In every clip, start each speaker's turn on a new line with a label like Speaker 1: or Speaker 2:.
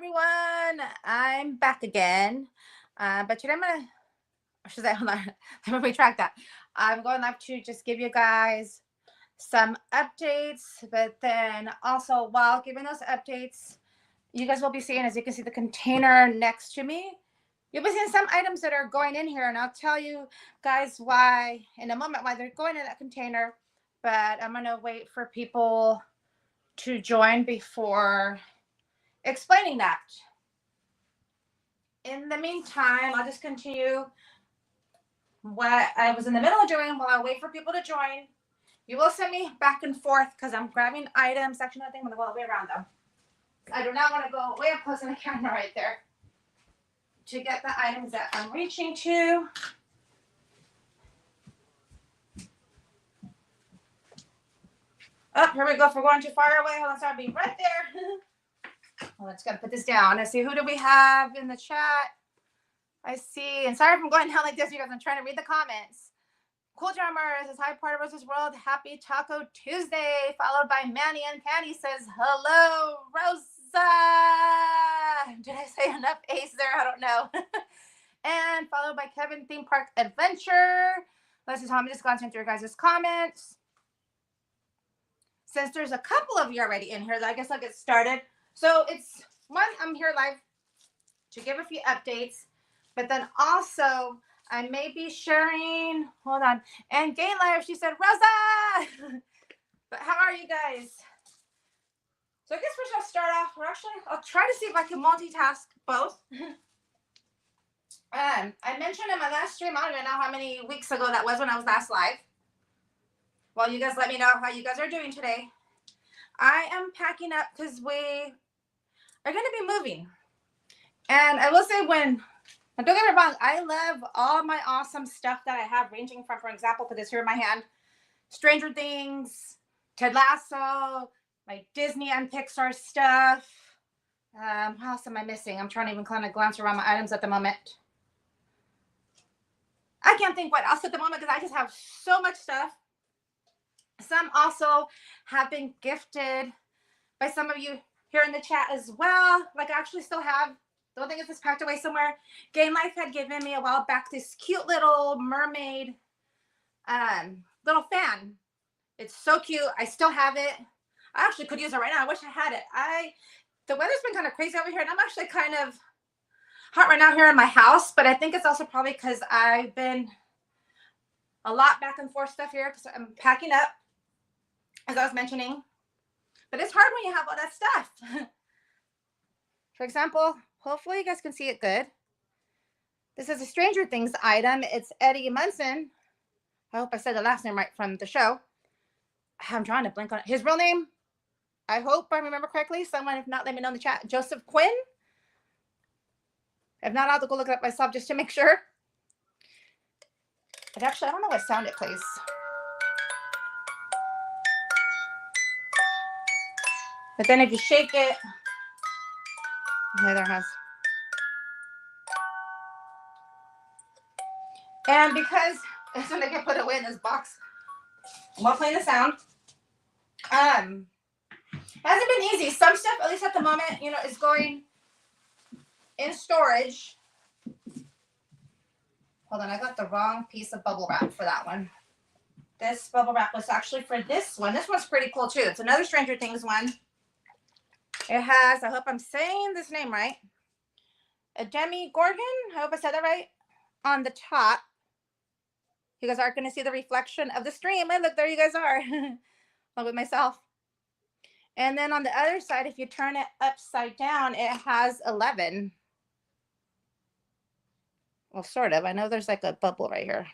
Speaker 1: everyone. I'm back again. But today I'm gonna, or should I hold on? Let me retract that. I'm going live to just give you guys some updates, but then also while giving those updates, you guys will be seeing, as you can see, the container next to me. You'll be seeing some items that are going in here, and I'll tell you guys why in a moment why they're going in that container. But I'm gonna wait for people to join before explaining that. In the meantime, I'll just continue what I was in the middle of doing while I wait for people to join. You will send me back and forth because I'm grabbing items. Actually, no, I think I'm going to go all the way around them. I do not want to go way up close on the camera right there to get the items that I'm reaching to. Oh, here we go. If we're going too far away, hold on, so I'll be right there. Well, let's gotta put this down. Let's see, who do we have in the chat? I see, and sorry if I'm going down like this because I'm trying to read the comments. Cool Drummer says, hi, part of Rosa's World. Happy Taco Tuesday. Followed by Manny and Candy says, hello, Rosa. Did I say enough A's there? I don't know. And followed by Kevin Theme Park Adventure. Let's just, I'm just going through your guys' comments. Since there's a couple of you already in here, I guess I'll get started. So it's one, I'm here live to give a few updates, but then also I may be sharing, hold on, and Gain Live, she said, Rosa! But how are you guys? So I guess we're gonna start off, I'll try to see if I can multitask both. I mentioned in my last stream, I don't even know how many weeks ago that was when I was last live. Well, you guys let me know how you guys are doing today. I am packing up because we are going to be moving. And I will say don't get me wrong, I love all my awesome stuff that I have, ranging from, for example, put this here in my hand, Stranger Things, Ted Lasso, my Disney and Pixar stuff. What else am I missing? I'm trying to even kind of glance around my items at the moment. I can't think what else at the moment because I just have so much stuff. Some also have been gifted by some of you here in the chat as well. Like I actually still have, the one thing is this packed away somewhere. Game Life had given me a while back this cute little mermaid little fan. It's so cute. I still have it. I actually could use it right now. I wish I had it. The weather's been kind of crazy over here, and I'm actually kind of hot right now here in my house, but I think it's also probably because I've been a lot back and forth stuff here because I'm packing up, as I was mentioning. But it's hard when you have all that stuff. For example, hopefully you guys can see it good. This is a Stranger Things item. It's Eddie Munson. I hope I said the last name right from the show. I'm trying to blink on it. His real name, I hope I remember correctly. Someone, if not, let me know in the chat. Joseph Quinn. If not, I'll have to go look it up myself just to make sure. But actually, I don't know what sound it plays. But then if you shake it, okay, there it has. And because as soon as I can put it away in this box while playing the sound, hasn't been easy. Some stuff, at least at the moment, is going in storage. Hold on, I got the wrong piece of bubble wrap for that one. This bubble wrap was actually for this one. This one's pretty cool too. It's another Stranger Things one. It has, I hope I'm saying this name right, a Demi Gorgon. I hope I said that right. On the top. You guys aren't going to see the reflection of the stream. Hey, look, there you guys are. Along with myself. And then on the other side, if you turn it upside down, it has 11. Well, sort of. I know there's like a bubble right here.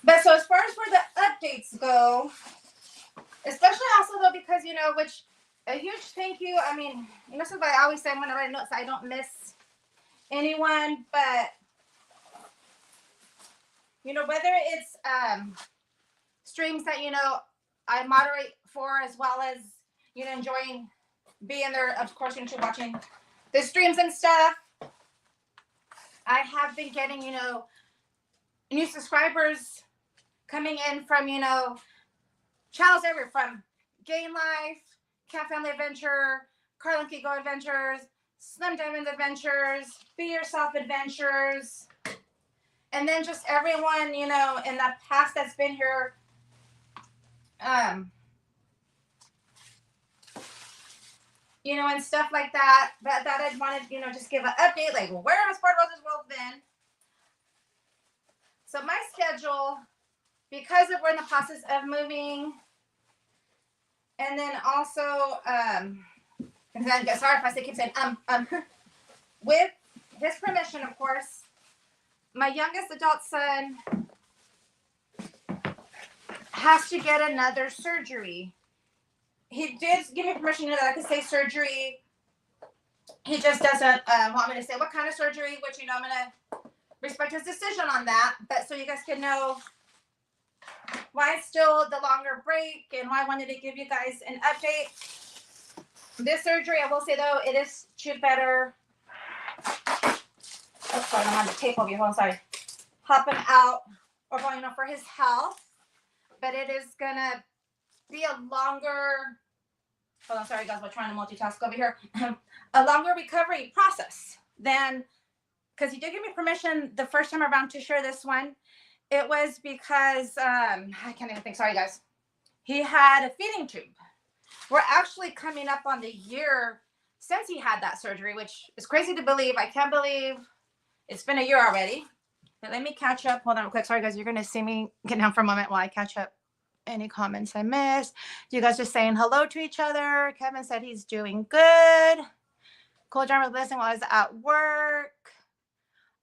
Speaker 1: But so as far as where the updates go, especially also though, because, which a huge thank you. I mean, something I always say when I write notes, I don't miss anyone, but, whether it's streams that, I moderate for, as well as, enjoying being there, of course, watching the streams and stuff. I have been getting, new subscribers coming in from, channels everywhere from Gain Life, Cat Family Adventure, Carlin Go Adventures, Slim Diamond Adventures, Be Yourself Adventures, and then just everyone, you know, in the past that's been here. You know, and stuff like that. But that I wanted, you know, just give an update, like where has part of Rosa's World been? So my schedule, because of we're in the process of moving, and then also, and then sorry if I keep saying with his permission, of course, my youngest adult son has to get another surgery. He did give me permission, you know, that I could say surgery. He just doesn't want me to say what kind of surgery, which, you know, I'm going to respect his decision on that. But so you guys can know why it's still the longer break and why I wanted to give you guys an update. This surgery, I will say, though, it is to better. Oh, sorry, I'm on the tape over here. Hold on, sorry. Help him out or going, you know, for his health. But it is going to be a longer, hold on, sorry guys, we're trying to multitask over here, a longer recovery process than, because he did give me permission the first time around to share this one. It was because, I can't even think, sorry guys, he had a feeding tube. We're actually coming up on the year since he had that surgery, which is crazy to believe. I can't believe it's been a year already. But let me catch up. Hold on real quick. Sorry guys, you're going to see me get down for a moment while I catch up. Any comments I missed? You guys are saying hello to each other. Kevin said he's doing good. Cool John was listening while I was at work.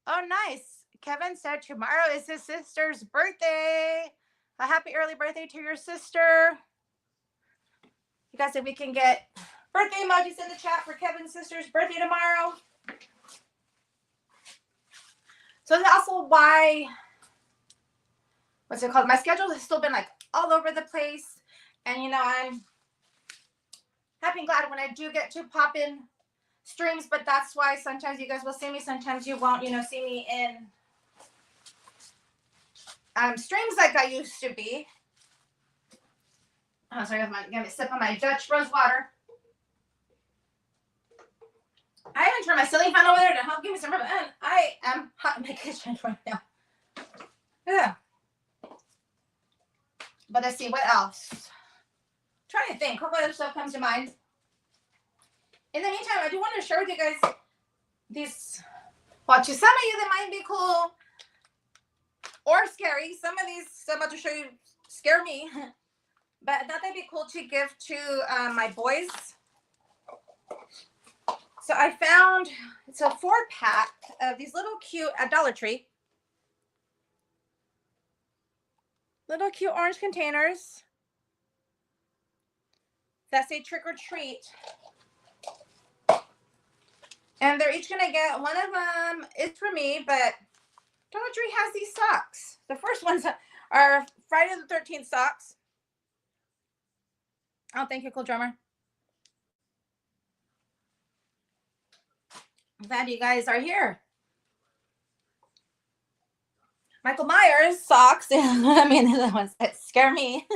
Speaker 1: Oh, nice. Kevin said tomorrow is his sister's birthday. A happy early birthday to your sister. You guys said we can get birthday emojis in the chat for Kevin's sister's birthday tomorrow. So that's also why, what's it called? My schedule has still been like all over the place, and you know, I'm happy and glad when I do get to pop in streams, but that's why sometimes you guys will see me, sometimes you won't, you know, see me in streams like I used to be. Oh, sorry, I'm gonna sip on my Dutch rose water. I even turned my ceiling fan over there to help give me some rubber, and I am hot in my kitchen right now. Yeah. But let's see, what else? I'm trying to think. What other stuff comes to mind? In the meantime, I do want to share with you guys these, well, to some of you that might be cool or scary. Some of these I'm about to show you scare me. But I thought they'd be cool to give to my boys. So I found, it's a 4-pack of these little cute, at Dollar Tree. Little cute orange containers that say trick or treat. And they're each going to get, one of them is for me, but Dollar Tree has these socks. The first ones are Friday the 13th socks. Oh, thank you, cool drummer. I'm glad you guys are here. Michael Myers socks. I mean, the ones that scare me.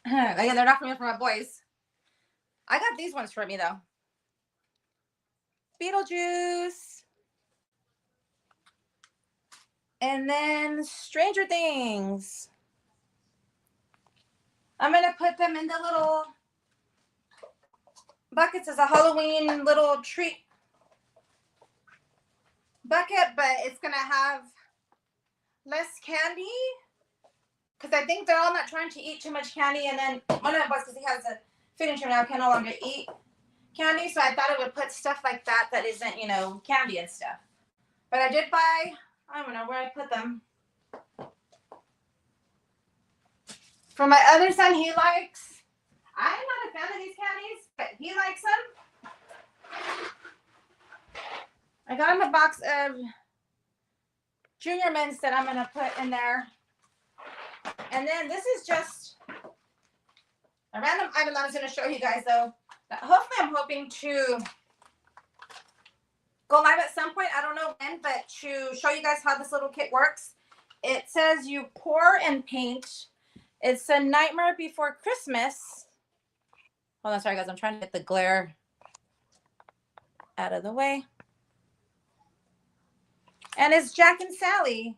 Speaker 1: Again, they're not for me, for my boys. I got these ones for me, though. Beetlejuice. And then Stranger Things. I'm going to put them in the little buckets as a Halloween little treat bucket, but it's going to have less candy because I think they're all not trying to eat too much candy. And then one of them was because he has a feeding tube now, can no longer eat candy. So I thought it would put stuff like that that isn't, you know, candy and stuff. But I did buy, I don't know where I put them. For my other son, he likes, I'm not a fan of these candies, but he likes them. I got him a box of Junior Mints that I'm going to put in there. And then this is just a random item that I was going to show you guys, though. That hopefully I'm hoping to go live at some point. I don't know when, but to show you guys how this little kit works. It says you pour and paint It's A Nightmare Before Christmas. Hold on, sorry guys, I'm trying to get the glare out of the way. And it's Jack and Sally.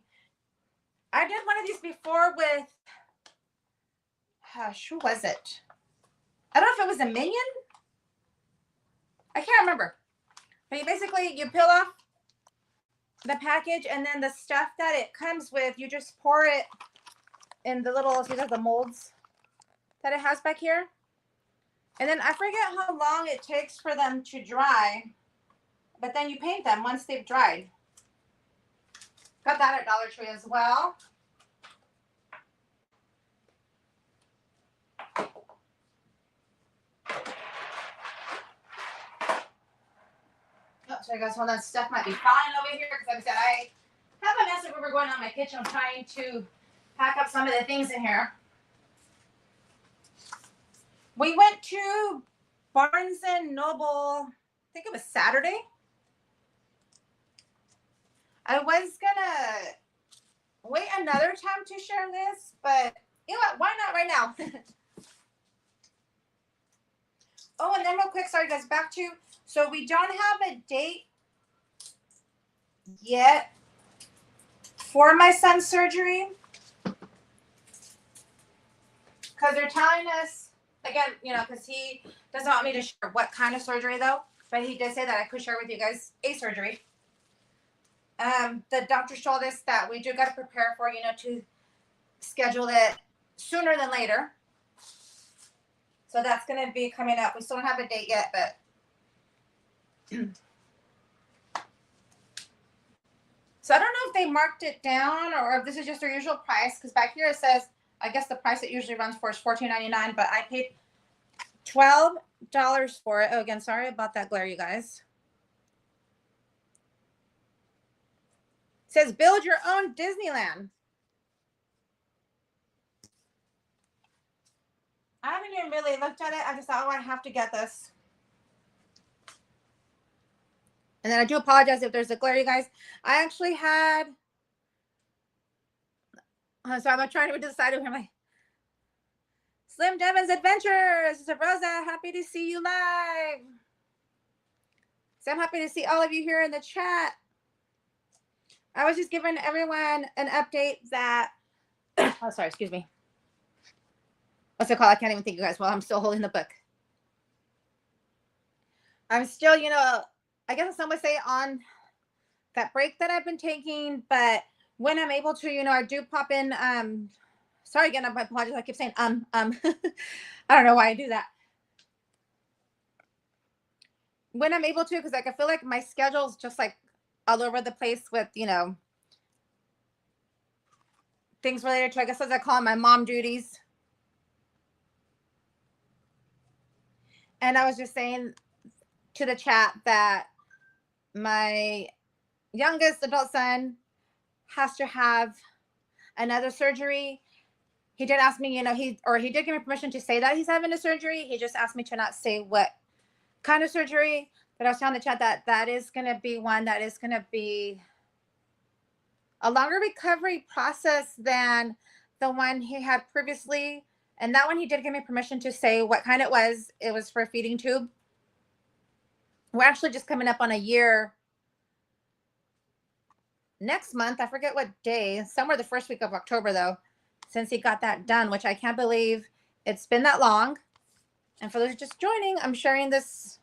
Speaker 1: I did one of these before with, gosh, who was it? I don't know if it was a Minion. I can't remember. But you basically, you peel off the package, and then the stuff that it comes with, you just pour it in the little, see the molds that it has back here. And then I forget how long it takes for them to dry, but then you paint them once they've dried. Got that at Dollar Tree as well. Oh, sorry guys, hold on. Stuff might be falling over here because like I said, I have a mess everywhere going on in my kitchen. I'm trying to pack up some of the things in here. We went to Barnes and Noble, I think it was Saturday. I was gonna wait another time to share this, but you know what? Why not right now? Oh, and then real quick, sorry guys, back to, so we don't have a date yet for my son's surgery because they're telling us, again, you know, because he doesn't want me to share what kind of surgery though, but he did say that I could share with you guys a surgery. The doctor told us that we do got to prepare for, you know, to schedule it sooner than later. So that's going to be coming up. We still don't have a date yet, but so I don't know if they marked it down or if this is just their usual price, because back here it says, I guess the price it usually runs for is $14.99, but I paid $12 for it. Oh, again, sorry about that glare, you guys. It says build your own Disneyland. I haven't even really looked at it. I just thought, oh, I have to get this. And then I do apologize if there's a glare, you guys. I actually had, so I'm trying to decide who am I. Slim Devon's Adventures. This is Rosa. Happy to see you live. So I'm happy to see all of you here in the chat. I was just giving everyone an update that, oh, sorry, excuse me. What's it called? I can't even think, you guys, while I'm still holding the book. I'm still, you know, I guess some would say on that break that I've been taking, but when I'm able to, you know, I do pop in, sorry again, I apologize, I keep saying, I don't know why I do that. When I'm able to, because like, I feel like my schedule's just like all over the place with, you know, things related to, I guess as I call them, my mom duties. And I was just saying to the chat that my youngest adult son has to have another surgery. He did ask me, you know, he did give me permission to say that he's having a surgery. He just asked me to not say what kind of surgery. But I was telling the chat that that is going to be one that is going to be a longer recovery process than the one he had previously. And that one he did give me permission to say what kind it was. It was for a feeding tube. We're actually just coming up on a year next month. I forget what day, somewhere the first week of October though, since he got that done, which I can't believe it's been that long. And for those just joining, I'm sharing this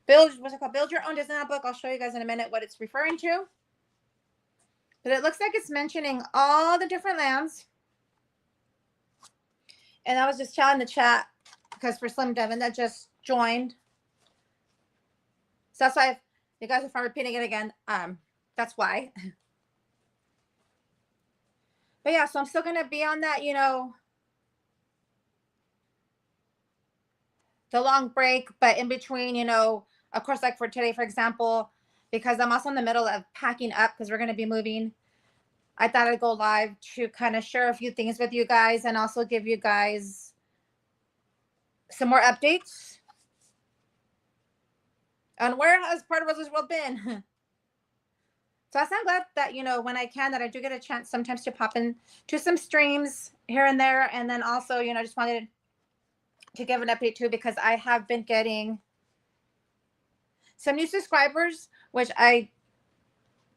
Speaker 1: what's it called? Build Your Own Disneyland book. I'll show you guys in a minute what it's referring to. But it looks like it's mentioning all the different lands. And I was just telling the chat, because for Slim Devon that just joined. So that's why, you guys, if I'm repeating it again, that's why. But yeah, so I'm still going to be on that, you know, the long break, but in between, you know, of course, like for today, for example, because I'm also in the middle of packing up because we're going to be moving, I thought I'd go live to kind of share a few things with you guys and also give you guys some more updates on where has part of Rosa's World been. So I'm glad that, you know, when I can, that I do get a chance sometimes to pop in to some streams here and there. And then also, you know, just wanted to give an update too, because I have been getting some new subscribers, which I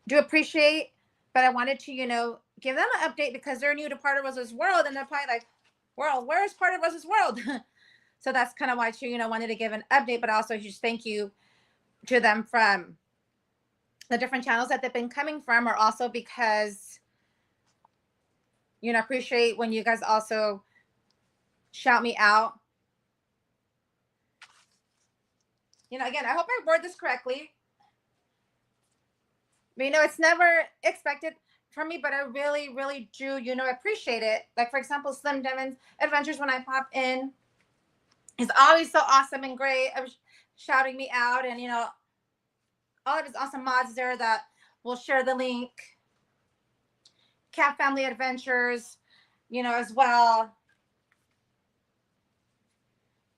Speaker 1: do appreciate, but I wanted to, you know, give them an update because they're new to Part of Rosa's World, and they're probably like, "World, where's Part of Rosa's World?" So that's kind of why too, you know, wanted to give an update, but also just thank you to them from the different channels that they've been coming from, or also because, you know, appreciate when you guys also shout me out. You know, again, I hope I word this correctly. But, you know, it's never expected from me, but I really, really do, you know, appreciate it. Like, for example, Slim Demon's Adventures, when I pop in, is always so awesome and great. I was shouting me out, and, you know, all of his awesome mods there that will share the link. Cat Family Adventures, you know, as well,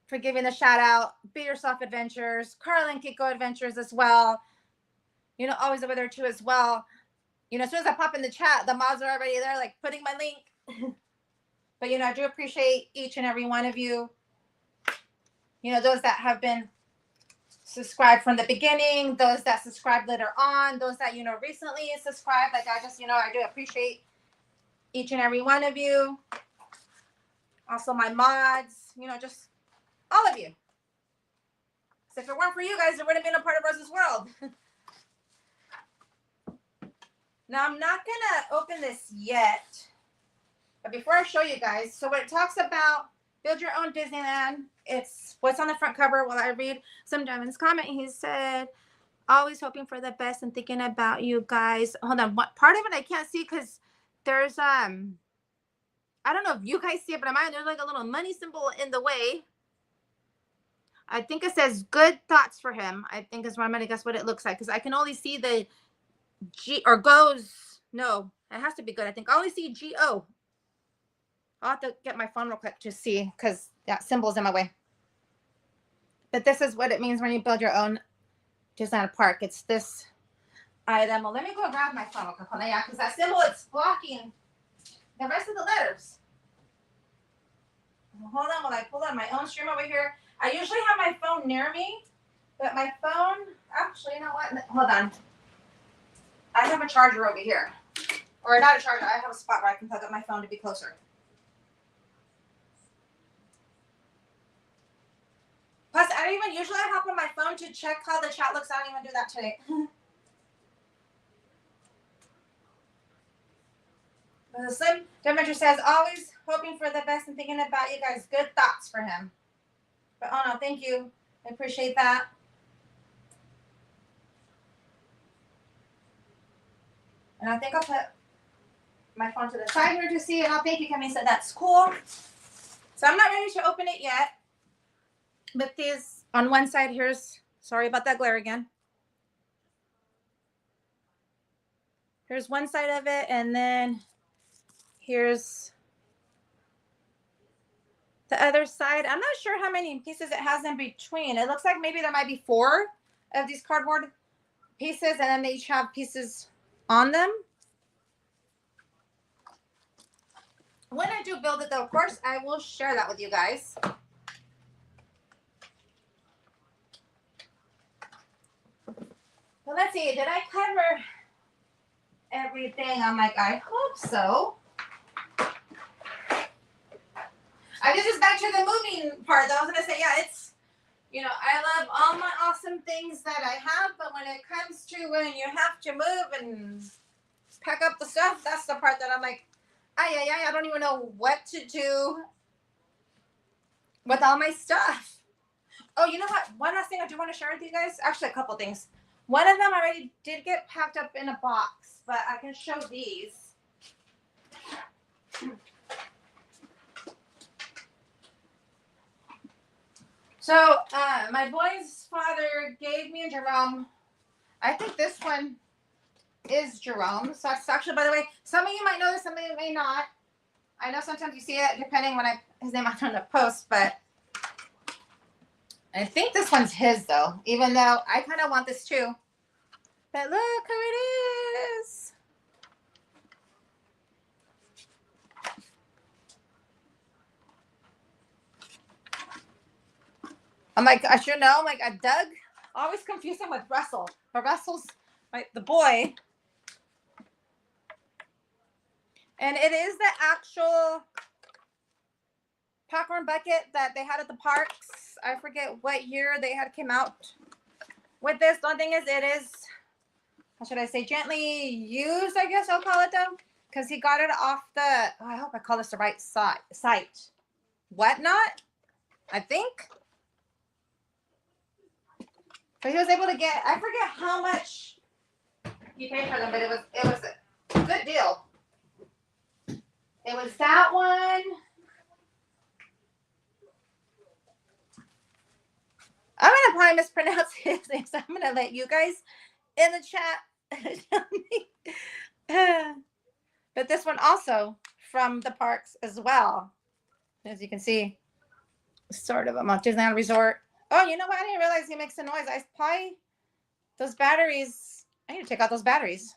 Speaker 1: for giving the shout out. Be Yourself Adventures, Carl and Kiko Adventures as well. You know, always over there too as well. You know, as soon as I pop in the chat, the mods are already there, like putting my link. But, you know, I do appreciate each and every one of you. You know, those that have been subscribed from the beginning, those that subscribed later on, those that, you know, recently subscribed. Like, I just, you know, I do appreciate each and every one of you. Also my mods, you know, just all of you. So if it weren't for you guys, it wouldn't have been a Part of Rosa's World. Now, I'm not going to open this yet. But before I show you guys, so when it talks about build your own Disneyland, it's what's on the front cover. While I read some Diamond's comment, he said, always hoping for the best and thinking about you guys. Hold on. What part of it I can't see because there's, I don't know if you guys see it, but on mine, there's like a little money symbol in the way. I think it says good thoughts for him. I think is what I'm going to guess what it looks like, because I can only see the G, or goes. No, it has to be good. I think I only see G-O. I'll have to get my phone real quick to see, because that symbol's in my way. But this is what it means when you build your own Disneyland park. It's this item. Well, let me go grab my phone real quick. Yeah, because that symbol is blocking the rest of the letters. Hold on while I pull out my own stream over here. I usually have my phone near me, but my phone, actually, you know what? Hold on. I have a charger over here. Or not a charger. I have a spot where I can plug up my phone to be closer. Plus, I don't even usually hop on my phone to check how the chat looks. I don't even do that today. The Slim Demeter says, always hoping for the best and thinking about you guys. Good thoughts for him. But, oh no, thank you. I appreciate that. And I think I'll put my phone to the side here to see. And I'll thank you, Kemi said that's cool. So I'm not ready to open it yet. But these, on one side, here's, sorry about that glare again. Here's one side of it, and then here's the other side. I'm not sure how many pieces it has in between. It looks like maybe there might be 4 of these cardboard pieces, and then they each have pieces on them. When I do build it, though, of course, I will share that with you guys. Well, let's see. Did I cover everything? I'm like, I hope so. I guess it's back to the moving part, though. I was going to say, yeah, it's, you know, I love all my awesome things that I have, but when it comes to when you have to move and pack up the stuff, that's the part that I'm like, I don't even know what to do with all my stuff. Oh, you know what? One last thing I do want to share with you guys. Actually, a couple things. One of them already did get packed up in a box, but I can show these. So, my boy's father gave me a Jerome. I think this one is Jerome. So, it's actually, by the way, some of you might know this, some of you may not. I know sometimes you see it depending when his name on the post, but I think this one's his, though, even though I kind of want this too. But look who it is. I'm like, I should know. I'm like, Doug. I always confuse him with Russell. But Russell's like the boy. And it is the actual popcorn bucket that they had at the parks. I forget what year they had came out with this. The only thing is, it is, how should I say, gently used, I guess I'll call it though. Because he got it off the, I hope I call this the right site. Whatnot, I think. But he was able to get, I forget how much he paid for them, but it was a good deal. It was that one. I'm gonna probably mispronounce his name, so I'm gonna let you guys in the chat tell me. But this one also from the parks as well. As you can see, sort of a Mount Disneyland Resort. Oh, you know what? I didn't realize he makes a noise. I probably, those batteries, I need to take out those batteries.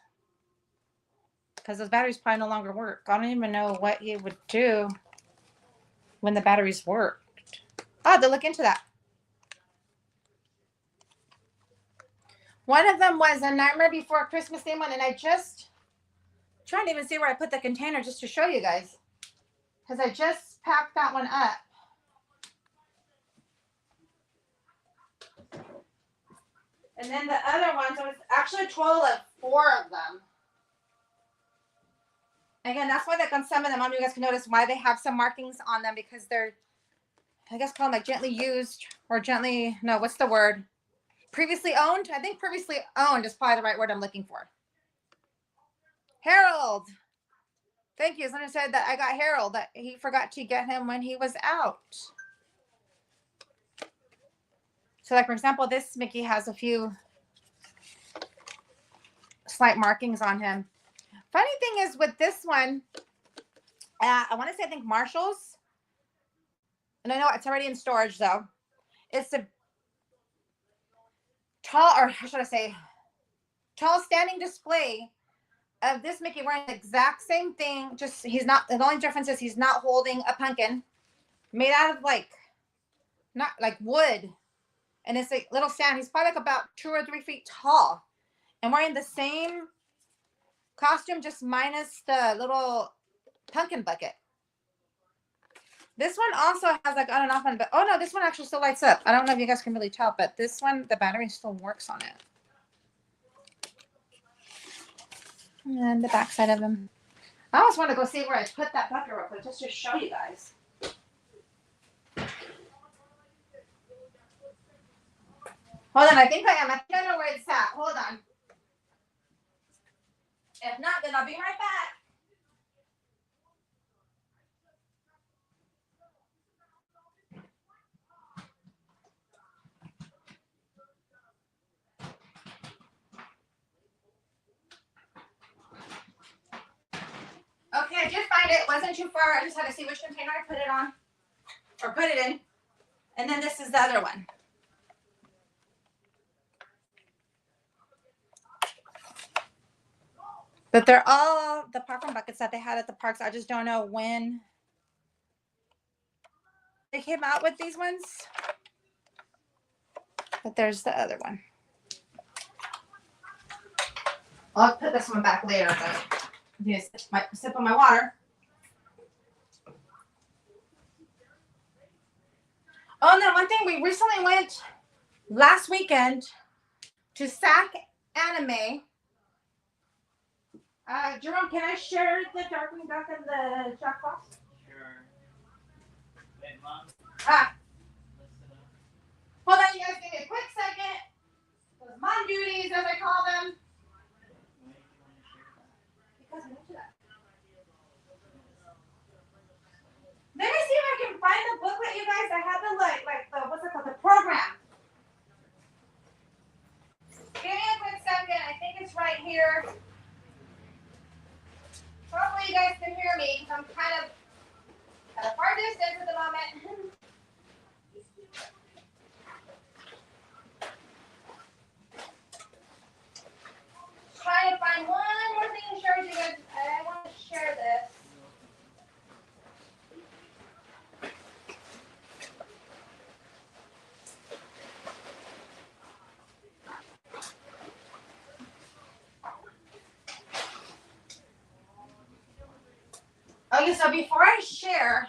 Speaker 1: Because those batteries probably no longer work. I don't even know what he would do when the batteries worked. I'll have to look into that. One of them was a Nightmare Before Christmas theme one, and I just trying to even see where I put the container just to show you guys. Because I just packed that one up. And then the other ones, it was actually a total of 4 of them. Again, that's why like on some of them, you guys can notice why they have some markings on them, because they're, I guess, called like gently used or gently, no, what's the word? Previously owned? I think previously owned is probably the right word I'm looking for. Harold. Thank you. Someone said that I got Harold, that he forgot to get him when he was out. So like, for example, this Mickey has a few slight markings on him. Funny thing is with this one, I want to say, I think Marshall's. And I know it's already in storage though. It's a tall, or how should I say, tall standing display of this Mickey wearing the exact same thing. Just, he's not, the only difference is he's not holding a pumpkin made out of like, not like wood. And it's a little stand. He's probably like about 2 or 3 feet tall and wearing the same costume, just minus the little pumpkin bucket. This one also has like on and off on, but oh no, this one actually still lights up. I don't know if you guys can really tell, but this one, the battery still works on it. And the back side of them. I always want to go see where I put that bucket real quick, just to show you guys. Hold on, I think I am. I think I know where it's at. Hold on. If not, then I'll be right back. Okay, I did find it. It wasn't too far. I just had to see which container I put it on. Or put it in. And then this is the other one. But they're all the popcorn buckets that they had at the parks. I just don't know when they came out with these ones. But there's the other one. I'll put this one back later, but just might sip on my water. Oh, and then one thing, we recently went last weekend to SAC Anime. Jerome, can I share the darkening duck and the chalk box? Sure. Wait, Mom. Hold on, you guys, give me a quick second. Those mom duties, as I call them. Because I'm into that. Let me see if I can find the booklet, you guys. I have the like the, what's it called, the program. Give me a quick second. I think it's right here. Hopefully you guys can hear me, because I'm kind of at a far distance at the moment. Okay, so before I share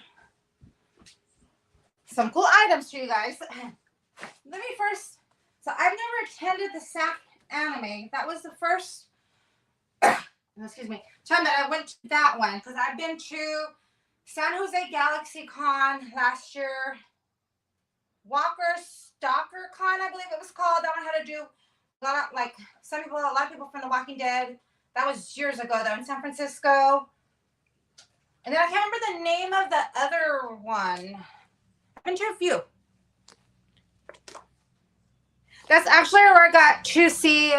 Speaker 1: some cool items to you guys, let me first. So I've never attended the SAC anime. That was the first, excuse me, time that I went to that one because I've been to San Jose Galaxy Con last year, Walker Stalker Con, I believe it was called. That one had to do a lot of, like, a lot of people from The Walking Dead. That was years ago though in San Francisco. And then I can't remember the name of the other one. I've been to a few. That's actually where I got to see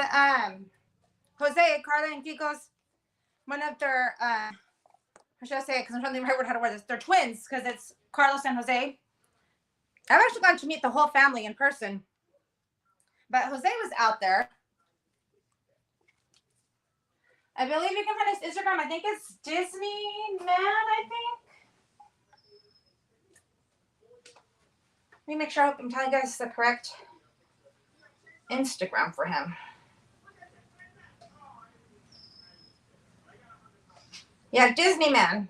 Speaker 1: Jose, Carla, and Kiko's, one of their, how should I say it? Because I'm trying to think of the right word how to word this. They're twins because it's Carlos and Jose. I've actually gotten to meet the whole family in person. But Jose was out there. I believe you can find his Instagram. I think it's Disney Man, I think. Let me make sure I'm telling you guys the correct Instagram for him. Yeah, Disney Man.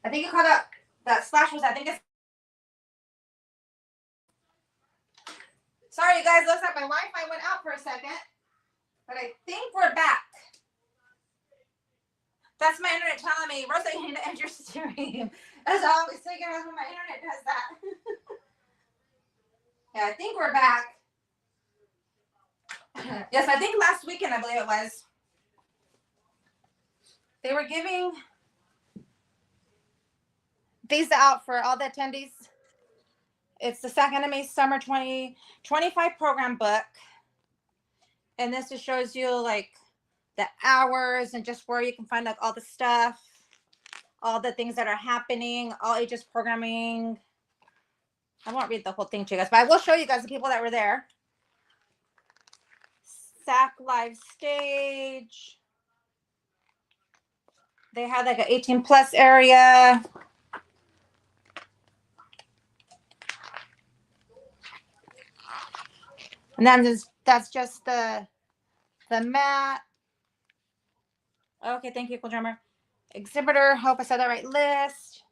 Speaker 1: I think you call that slash was, I think it's. Sorry, you guys. Looks like my Wi-Fi went out for a second. But I think we're back. That's my internet telling me, Rosa, you need to end your stream. As always, so you guys when my internet does that. Yeah, I think we're back. Yes, I think last weekend, I believe it was. They were giving these out for all the attendees. It's the SAC Anime Summer 2025 program book. And this just shows you like the hours and just where you can find like all the stuff, all the things that are happening, all ages programming. I won't read the whole thing to you guys, but I will show you guys the people that were there. SAC live stage. They had like an 18 plus area. And then that's just the mat. Okay, thank you, cool drummer. Exhibitor, hope I said that right, list.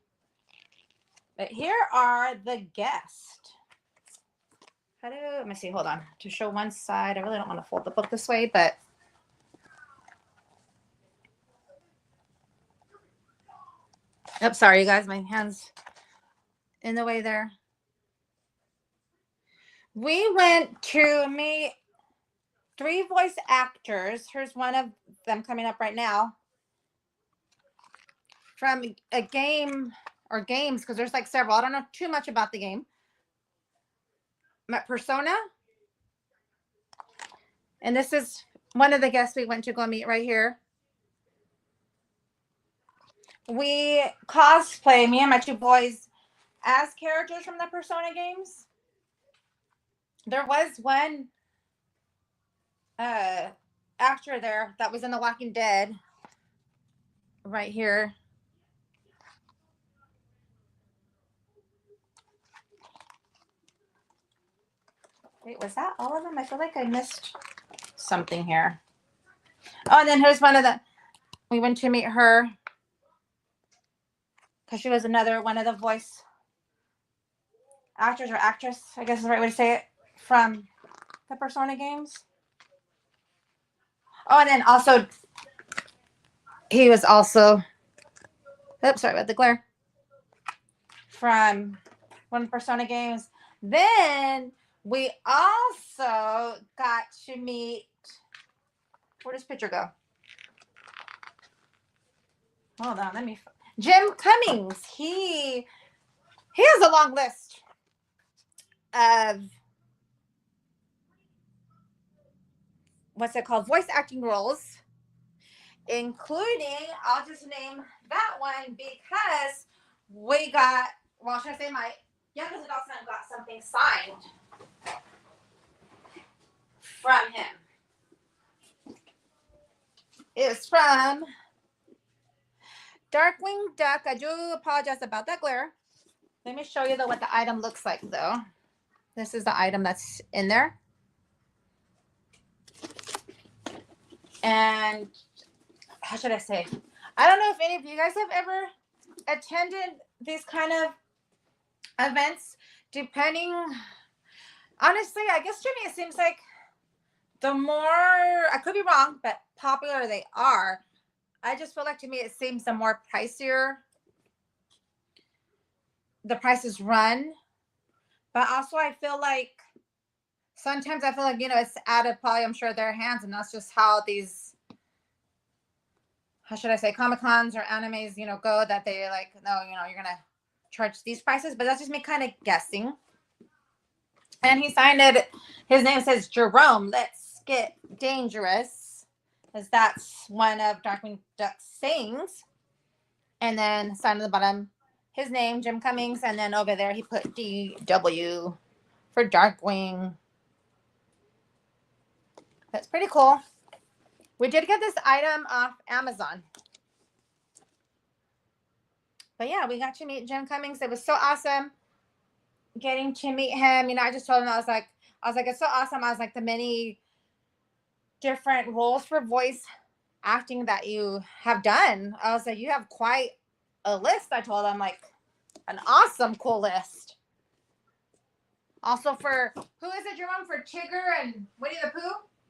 Speaker 1: But here are the guests. Let me see, hold on. To show one side, I really don't want to fold the book this way, but. Oops, sorry, you guys, my hand's in the way there. We went to meet 3 voice actors. Here's one of them coming up right now. From a game or games, because there's like several. I don't know too much about the game. Persona. And this is one of the guests we went to go meet right here. We cosplay, me and my 2 boys, as characters from the Persona games. There was one actor there that was in The Walking Dead right here. Wait, was that all of them? I feel like I missed something here. Oh, and then here's one of the, we went to meet her because she was another one of the voice actors or actress, I guess is the right way to say it, from the Persona games. Oh, and then also, he was also, oops, sorry about the glare, from one of the Persona games. Then we also got to meet, where does picture go? Hold on, let me, Jim Cummings. He has a long list of, what's it called, voice acting roles, including, I'll just name that one because we got, well, should I say my youngest adult son got something signed from him. It's from Darkwing Duck. I do apologize about that glare. Let me show you what the item looks like though. This is the item that's in there. And how should I say? I don't know if any of you guys have ever attended these kind of events. Depending, honestly, I guess to me it seems like the more, I could be wrong, but popular they are, I just feel like to me it seems the more pricier the prices run. But also I feel like sometimes I feel like, you know, it's out of probably, I'm sure, their hands, and that's just how these, how should I say, Comic Cons or animes, you know, go, that they like, no, you know, you're gonna charge these prices. But that's just me kind of guessing. And he signed it. His name says Jerome. Let's get dangerous, because that's one of Darkwing Duck's sayings. And then signed at the bottom his name, Jim Cummings, and then over there he put DW for Darkwing. That's pretty cool. We did get this item off Amazon. But yeah, we got to meet Jim Cummings. It was so awesome getting to meet him. You know, I just told him, I was like, it's so awesome. I was like, the many different roles for voice acting that you have done. I was like, you have quite a list. I told him, like, an awesome, cool list. Also for, who is it, Jerome? For Tigger and Winnie the Pooh?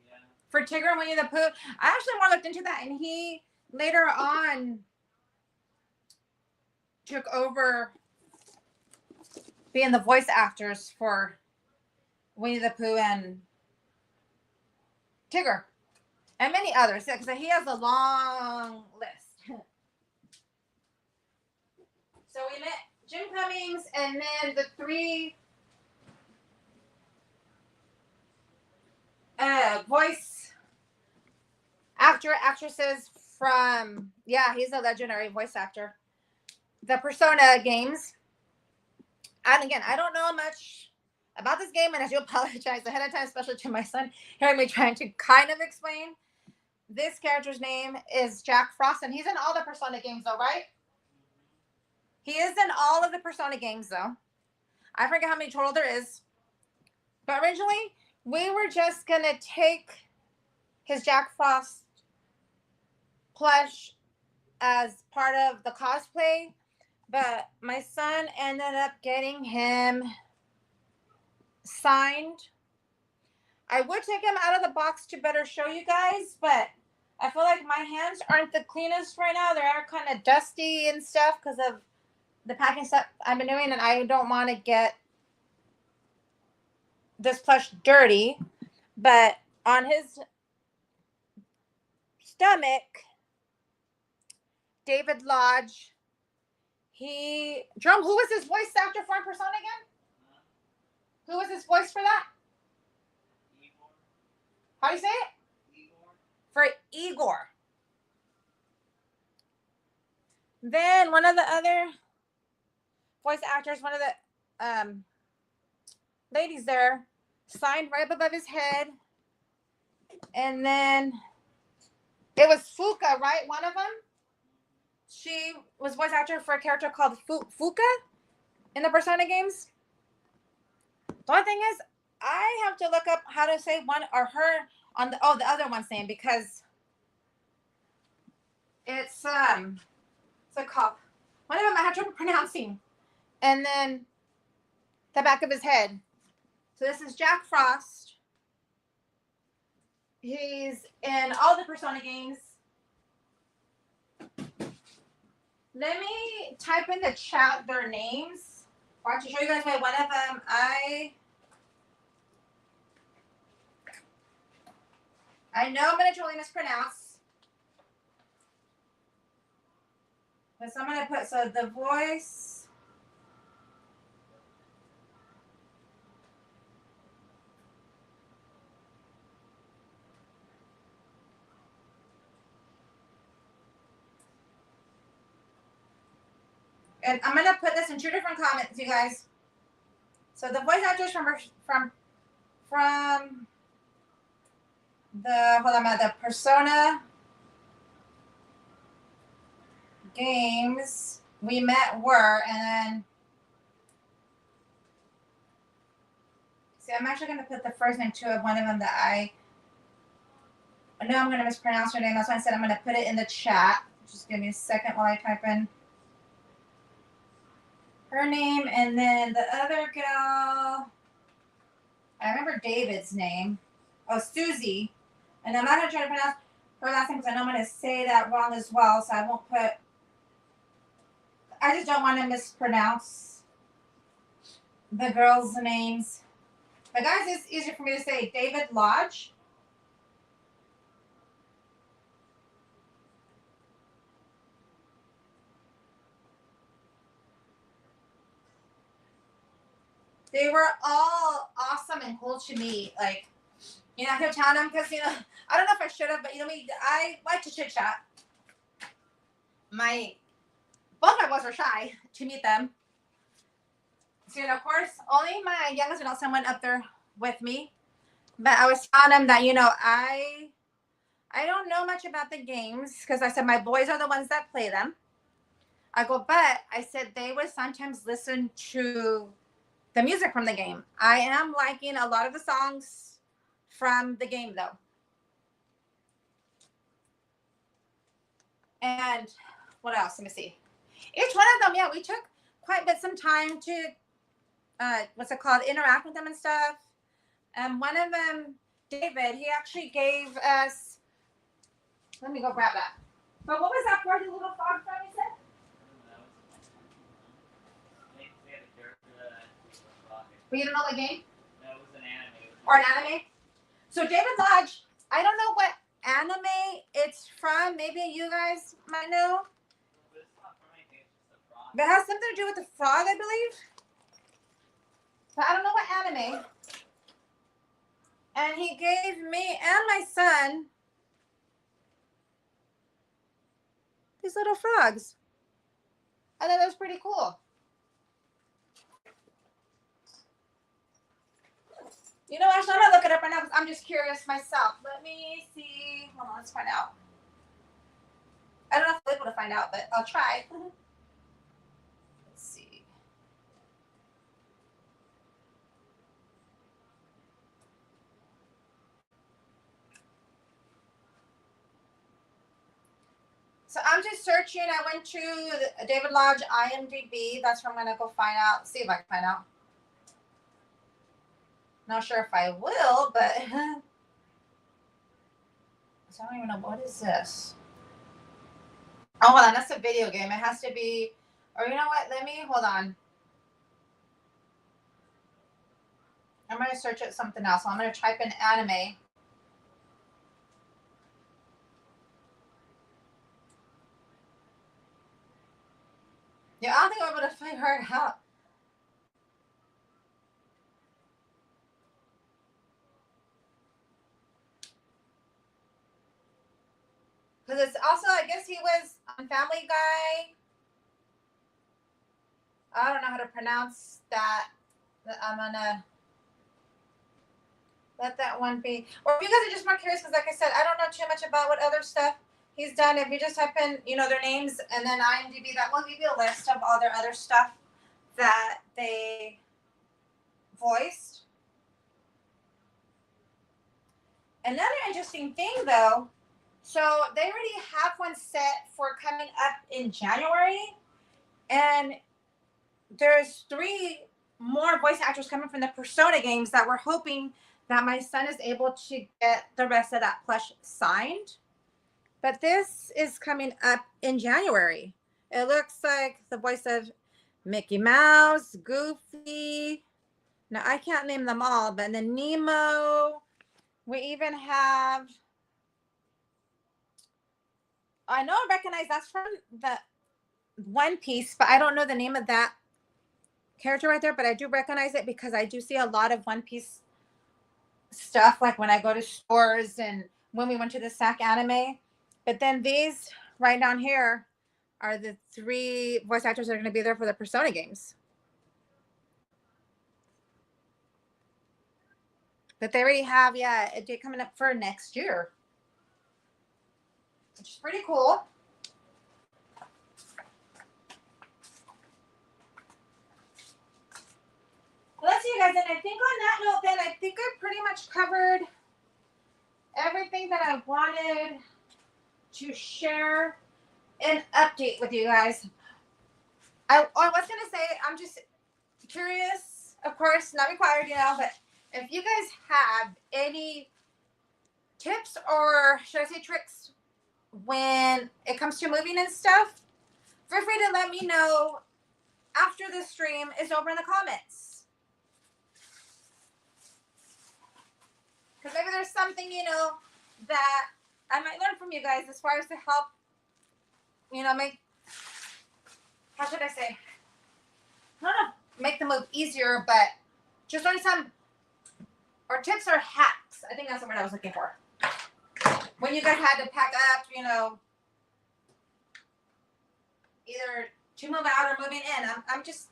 Speaker 1: Yeah. For Tigger and Winnie the Pooh. I actually more looked into that, and he later on took over being the voice actors for Winnie the Pooh and Tigger and many others, because he has a long list. So we met Jim Cummings, and then the three voice actresses from, yeah, he's a legendary voice actor, the Persona games. And again, I don't know much about this game, and I do apologize ahead of time, especially to my son hearing me trying to kind of explain. This character's name is Jack Frost, and he's in all the Persona games, though, right? He is in all of the Persona games, though. I forget how many total there is. But originally, we were just going to take his Jack Frost plush as part of the cosplay, but my son ended up getting him signed. I would take him out of the box to better show you guys, but I feel like my hands aren't the cleanest right now. They're kind of dusty and stuff because of the packing stuff I've been doing, and I don't want to get this plush dirty. But on his stomach, David Lodge, Drum, who was his voice actor for Persona again? Who was his voice for that? Igor. How do you say it? Igor. For Igor. Then one of the other voice actors, one of the ladies there, signed right above his head. And then it was Fuka, right? One of them. She was voice actor for a character called Fuka in the Persona games. The only thing is, I have to look up how to say one or her on the other one's name, because it's a cop. One of them I have trouble pronouncing. And then the back of his head. So this is Jack Frost. He's in all the Persona games. Let me type in the chat their names. I want to show you guys my one of them. I know I'm going to totally mispronounce. But so I'm going to put, so the voice. And I'm going to put this in 2 different comments, you guys. So the voice actors from the Persona games we met were, and then, see, I'm actually going to put the first name too of one of them that I I know I'm going to mispronounce her name. That's why I said I'm going to put it in the chat. Just give me a second while I type in her name. And then the other girl, I remember David's name. Oh, Susie. And I'm not going to try to pronounce her last name because I know I'm going to say that wrong as well. So I won't put, I just don't want to mispronounce the girls' names. But guys, it's easier for me to say David Lodge. They were all awesome and cool to me. Like, you know, I kept telling them because, you know, I don't know if I should have, but you know me, I like to chit chat. Both my boys were shy to meet them. So, you know, of course, only my youngest adult son went up there with me. But I was telling them that, you know, I don't know much about the games because I said my boys are the ones that play them. I go, but I said they would sometimes listen to the music from the game. I am liking a lot of the songs from the game, though. And what else? Let me see. Each one of them, yeah, we took quite a bit some time to, what's it called, interact with them and stuff. One of them, David, he actually gave us, let me go grab that. But what was that for, the little frog from, you said? But you don't know the game?
Speaker 2: No, it was an anime.
Speaker 1: Or an anime? So David Lodge, I don't know what anime it's from. Maybe you guys might know.
Speaker 2: But it's not from anything, it's just a frog.
Speaker 1: But it has something to do with the frog, I believe. But I don't know what anime. And he gave me and my son these little frogs. I thought that was pretty cool. You know, actually, I'm not looking it up right now because I'm just curious myself. Let me see. Hold on, let's find out. I don't know if I'm able to find out, but I'll try. Let's see. So I'm just searching. I went to David Lodge IMDb. That's where I'm going to go find out. See if I can find out. Not sure if I will, but I don't even know. What is this? Oh, hold on. That's a video game. It has to be, or you know what? Let me, hold on. I'm going to search at something else. So I'm going to type in anime. Yeah, I don't think I'm able to figure it out. Because it's also, I guess he was on Family Guy. I don't know how to pronounce that. I'm going to let that one be. Or if you guys are just more curious, because like I said, I don't know too much about what other stuff he's done. If you just type in, you know, their names and then IMDb, that will give you a list of all their other stuff that they voiced. Another interesting thing, though, so they already have one set for coming up in January, and there's 3 more voice actors coming from the Persona games that we're hoping that my son is able to get the rest of that plush signed. But this is coming up in January. It looks like the voice of Mickey Mouse, Goofy. Now, I can't name them all, but then Nemo. We even have, I know I recognize that's from the One Piece, but I don't know the name of that character right there, but I do recognize it because I do see a lot of One Piece stuff, like when I go to stores and when we went to the SAC anime. But then these right down here are the 3 voice actors that are going to be there for the Persona games. But they already have, yeah, a date coming up for next year, which is pretty cool. Let's see, you guys. And I think on that note, then I think I pretty much covered everything that I wanted wanted to share an update with you guys. I was going to say, I'm just curious, of course, not required, but if you guys have any tips or should I say tricks when it comes to moving and stuff, feel free to let me know after the stream is over in the comments. Because maybe there's something, that I might learn from you guys as far as to help, make, how should I say, I don't know, make the move easier, but just learn some, or tips or hacks. I think that's the word I was looking for. When you guys had to pack up, either to move out or moving in. I'm just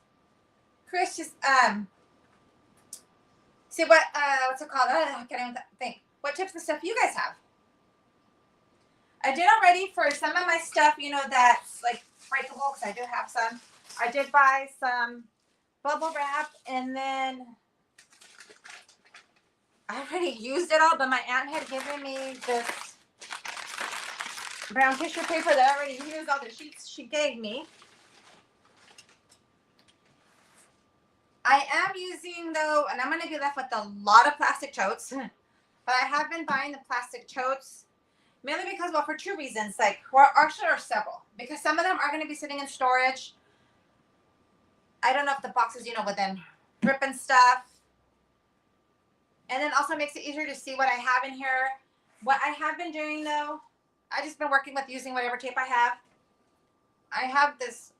Speaker 1: curious to see what's it called? I can't even think. What tips and stuff you guys have? I did already for some of my stuff, that's like breakable, because I do have some. I did buy some bubble wrap, and then I already used it all, but my aunt had given me this brown tissue paper that I already used all the sheets she gave me. I am using, though, and I'm going to be left with a lot of plastic totes, but I have been buying the plastic totes mainly because, well, for two reasons. Like, or actually, there are several, because some of them are going to be sitting in storage. I don't know if the boxes, would then rip and stuff. And then also makes it easier to see what I have in here. What I have been doing, though, I just been working with using whatever tape I have. I have this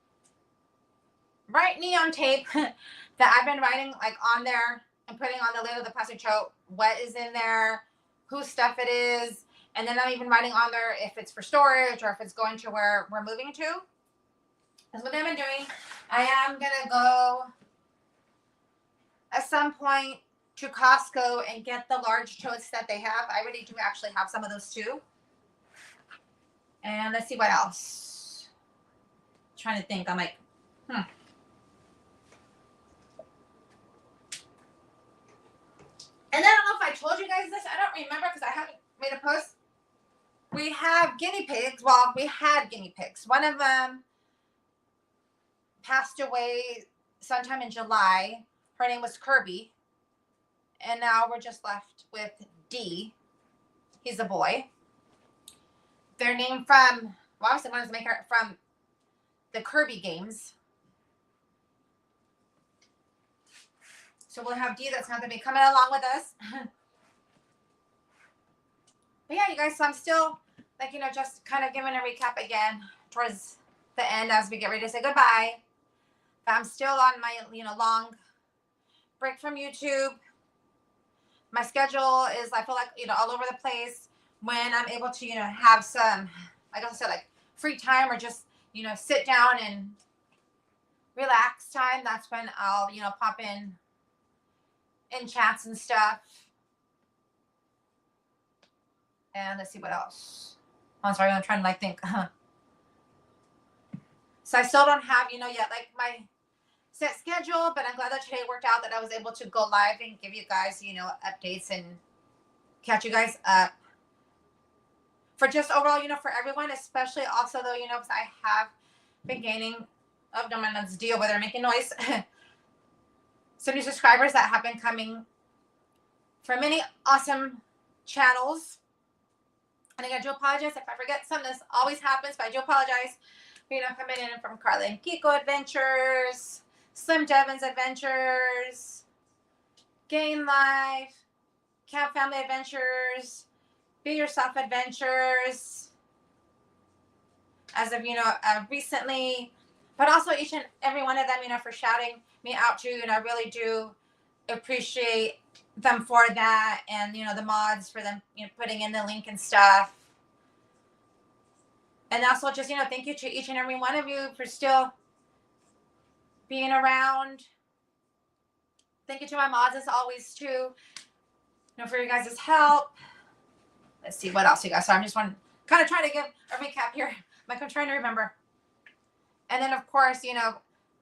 Speaker 1: bright neon tape that I've been writing like on there and putting on the lid of the plastic tote what is in there, whose stuff it is, and then I'm even writing on there if it's for storage or if it's going to where we're moving to. That's what I've been doing. I am gonna go at some point to Costco and get the large totes that they have. I already do actually have some of those too. And let's see what else. I'm trying to think. I'm like, And I don't know if I told you guys this. I don't remember because I haven't made a post. We have guinea pigs. Well, we had guinea pigs. One of them passed away sometime in July. Her name was Kirby. And now we're just left with D. He's a boy. They're named from, well, obviously one is the maker from the Kirby games. So we'll have D that's not going to be coming along with us. But yeah, you guys, so I'm still, like, just kind of giving a recap again towards the end as we get ready to say goodbye. But I'm still on my, long break from YouTube. My schedule is, I feel like, all over the place. When I'm able to, have some, like I said, like free time or just, sit down and relax time, that's when I'll, pop in chats and stuff. And let's see what else. I'm sorry, I'm trying to think. So I still don't have, yet like my set schedule, but I'm glad that today worked out that I was able to go live and give you guys, updates and catch you guys up. For just overall, for everyone, especially also though, because I have been gaining, oh, no, my nuts deal where they're making noise. Some new subscribers that have been coming from many awesome channels. And I do apologize if I forget something. This always happens, but I do apologize. Coming in from Carla and Kiko Adventures, Slim Devon's Adventures, Game Life, Camp Family Adventures, Be Yourself Adventures, as of, recently, but also each and every one of them, for shouting me out too. And I really do appreciate them for that. And, the mods for them, putting in the link and stuff. And also just, thank you to each and every one of you for still being around. Thank you to my mods as always too, for your guys' help. Let's see what else you guys. So I'm just kind of trying to give a recap here. I'm trying to remember. And then of course,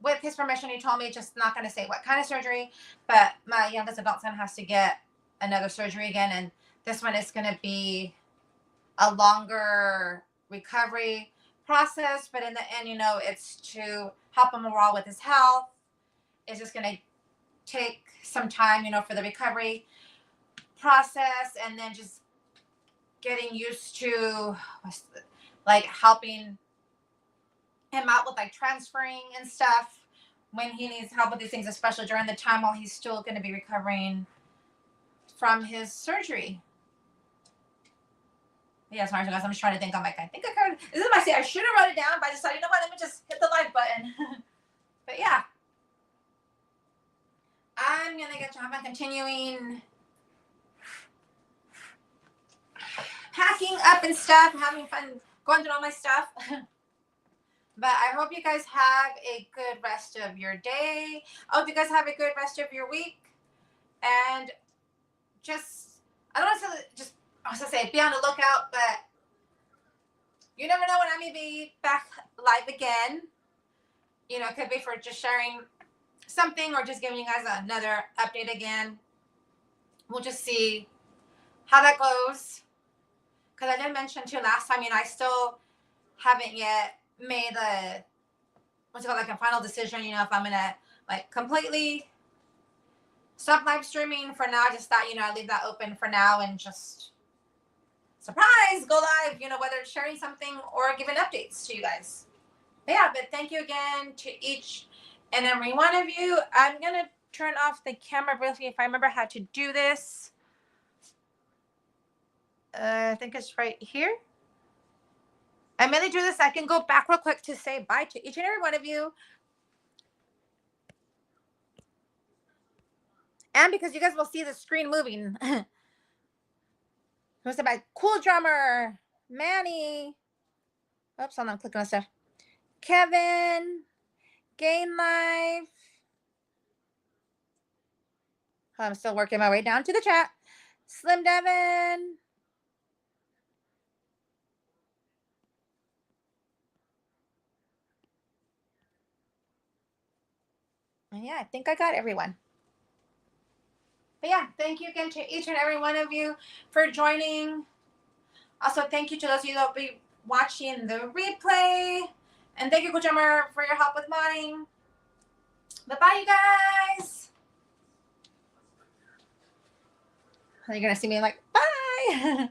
Speaker 1: with his permission, he told me just not going to say what kind of surgery, but my youngest adult son has to get another surgery again. And this one is going to be a longer recovery process, but in the end, you know, it's to help him overall with his health. It's just going to take some time, you know, for the recovery process, and then just getting used to like helping him out with like transferring and stuff when he needs help with these things, especially during the time while he's still going to be recovering from his surgery. Yeah, sorry guys, I'm just trying to think. I'm like, I think I covered. This is my say. I should have wrote it down, but I decided, you know what? Let me just hit the like button. But yeah, I'm gonna get to continuing packing up and stuff, and having fun going through all my stuff. But I hope you guys have a good rest of your day. I hope you guys have a good rest of your week. And just, I don't want to just, I was going to say, be on the lookout, but you never know when I may be back live again. You know, it could be for just sharing something or just giving you guys another update again. We'll just see how that goes. Because I did mention too last time, you know, I still haven't yet made a what's it called, like a final decision, you know, if I'm gonna like completely stop live streaming for now. I just thought, you know, I leave that open for now and just surprise go live, you know, whether it's sharing something or giving updates to you guys. But yeah, but thank you again to each and every one of you. I'm gonna turn off the camera briefly if I remember how to do this. I think it's right here. I'm going to do this. I can go back real quick to say bye to each and every one of you. And because you guys will see the screen moving. Who's about Cool Drummer, Manny. Oops, hold on, I'm clicking on stuff. Kevin, Gain Life. I'm still working my way down to the chat. Slim Devin. And yeah, I think I got everyone. But yeah, thank you again to each and every one of you for joining. Also, thank you to those of you that will be watching the replay. And thank you, Coach Emmer, for your help with modding. Bye-bye, you guys. You're going to see me like, bye.